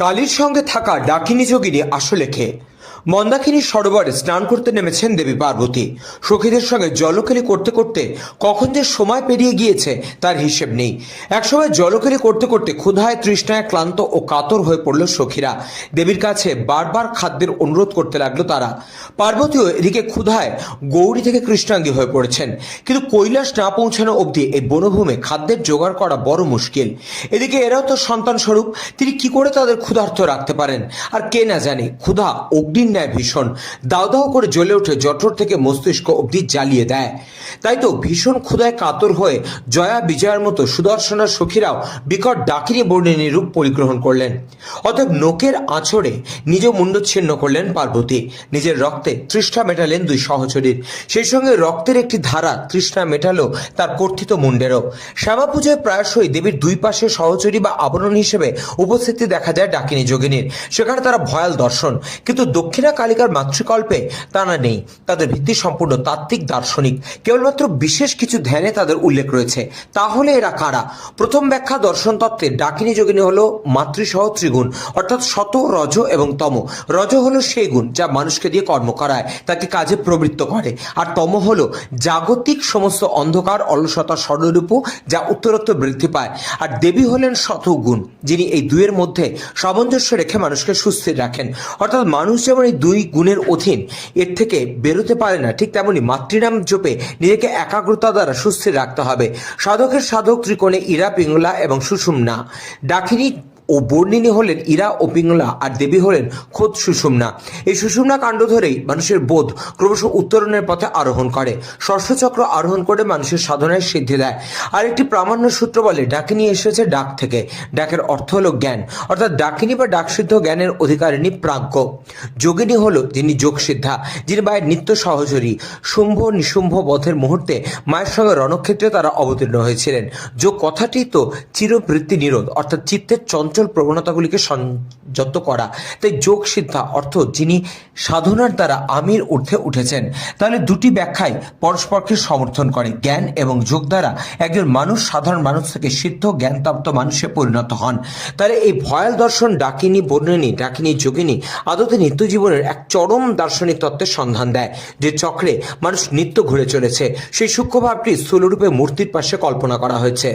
কালীর সঙ্গে থাকা ডাকিনী যোগিনী আসলে কে? মন্দাকিনী সরোবরে স্নান করতে নেমেছেন দেবী পার্বতী। সখীদের সঙ্গে জলকেলি করতে করতে কখন যে সময় পেরিয়ে গিয়েছে তার হিসেব নেই। একসময় জলকেলি করতে করতে ক্ষুধায় তৃষ্ণায় ক্লান্ত ও কাতর হয়ে পড়ল সখীরা। দেবীর কাছে বারবার খাদ্যের অনুরোধ করতে লাগলো তারা। পার্বতীও এদিকে ক্ষুধায় গৌরী থেকে কৃষ্ণাঙ্গী হয়ে পড়েছেন। কিন্তু কৈলাস না পৌঁছানো অবধি এই বনভূমে খাদ্যের জোগাড় করা বড় মুশকিল। এদিকে এরাও তো সন্তান স্বরূপ, তিনি কি করে তাদের ক্ষুধার্ত রাখতে পারেন? আর কে না জানে ক্ষুধা অগ্নির ন্যায় ভীষণ, দাও দাও করে জ্বলে ওঠে জঠর থেকে মস্তিষ্ক অবধি জ্বালিয়ে দেয়। তাই তো ভীষণ ক্ষুধায় কাতর হয়ে জয়া বিজয়ার মতো সুদর্শনার সখীরাও বিকট ডাকিনী বর্ণিনী রূপ পরিগ্রহণ করলেন। অতএব নোকের আঁচড়ে নিজ মুন্ডচ্ছিন্ন করলেন পার্বতী। নিজের রক্তে তৃষ্ণা মেটালেন দুই সহচরীর, সেই সঙ্গে রক্তের একটি ধারা তৃষ্ণা মেটালো তার কর্থিত মুন্ডেরও। শ্যামা পুজোয় প্রায়শই দেবীর দুই পাশে সহচরী বা আবরণ হিসেবে উপস্থিতি দেখা যায় ডাকিনী যোগিনীর। সেখানে তারা ভয়াল দর্শন, কিন্তু দক্ষিণা কালিকার মাতৃকল্পে তারা নেই। তাদের ভিত্তি সম্পূর্ণ তাত্ত্বিক দার্শনিক, কেবলমাত্র বিশেষ কিছু ধ্যানে তাদের উল্লেখ রয়েছে। তাহলে এরা কারা? প্রথম ব্যাখ্যা দর্শন তত্ত্বে ডাকিনী যোগিনী হলো মাতৃসহ ত্রিগুণ, অর্থাৎ সত, রজ এবং তম। রজ হলো সেই গুণ যা মানুষকে দিয়ে কর্ম করায়, তাকে কাজে প্রবৃত্ত করে। আর তম হলো জাগতিক সমস্ত অন্ধকার, অলসতা, স্বর্ণরূপ যা উত্তরোত্তর বৃদ্ধি পায়। আর দেবী হলেন শতগুণ, যিনি এই দুইয়ের মধ্যে সামঞ্জস্য রেখে মানুষকে সুস্থির রাখেন। অর্থাৎ মানুষ যেমন এই দুই গুণের অধীন, এর থেকে বেরোতে পারে না, ঠিক তেমনি মাতৃনাম জপে নিজেকে একাগ্রতা দ্বারা সুস্থির রাখতে হবে। সাধকের সাধক ত্রিকোণে ইরা, পিঙ্গলা এবং সুষুম্না। ডাকিনী ও বর্ণিনী হলেন ইরা ও পিঙ্গলা, আর দেবী হলেন খোদ সুষুম্না। এই সুষুম্না কাণ্ড ধরেই মানুষের বোধ ক্রমশ উত্তরণের পথে আরোহণ করে, ষষ্ঠচক্র আরোহণ করে মানুষের সাধনায় সিদ্ধি দেয়। আর একটি প্রামাণ্য সূত্র বলে ডাকিনী এসেছে ডাক থেকে। ডাকের অর্থ হলো জ্ঞান, অর্থাৎ ডাকিনী বা ডাকসিদ্ধ জ্ঞানের অধিকারিণী প্রাজ্ঞ। যোগিনী হলো যিনি যোগসিদ্ধা, যিনি মায়ের নিত্য সহচরী। শুম্ভ নিশুম্ভ বধের মুহূর্তে মায়ের সঙ্গে রণক্ষেত্রে তারা অবতীর্ণ হয়েছিলেন। যোগ কথাটি তো চিরবৃত্তি নিরোধ, অর্থাৎ চিত্তের চঞ্চল প্রবণতাগুলিকে সংযত করা। তাই যোগ সিদ্ধা অর্থ যিনি সাধনার দ্বারা আমির ঊর্ধ্বে উঠেছেন। তাহলে দুটি ব্যাখ্যাই পরস্পরকে সমর্থন করে। জ্ঞান এবং যোগ দ্বারা একজন মানুষ সাধারণ মানুষ থেকে সিদ্ধ জ্ঞানপ্রাপ্ত মানুষে পরিণত হন। তাহলে এই ভয়াল দর্শন ডাকিনী বর্ণিনী, ডাকিনী যোগিনী আদতে নিত্য জীবনের এক চরম দার্শনিক তত্ত্বের সন্ধান দেয়, যে চক্রে মানুষ নিত্য ঘুরে চলেছে। সেই সূক্ষ্মভাবটি স্থূলরূপে মূর্তির পাশে কল্পনা করা হয়েছে।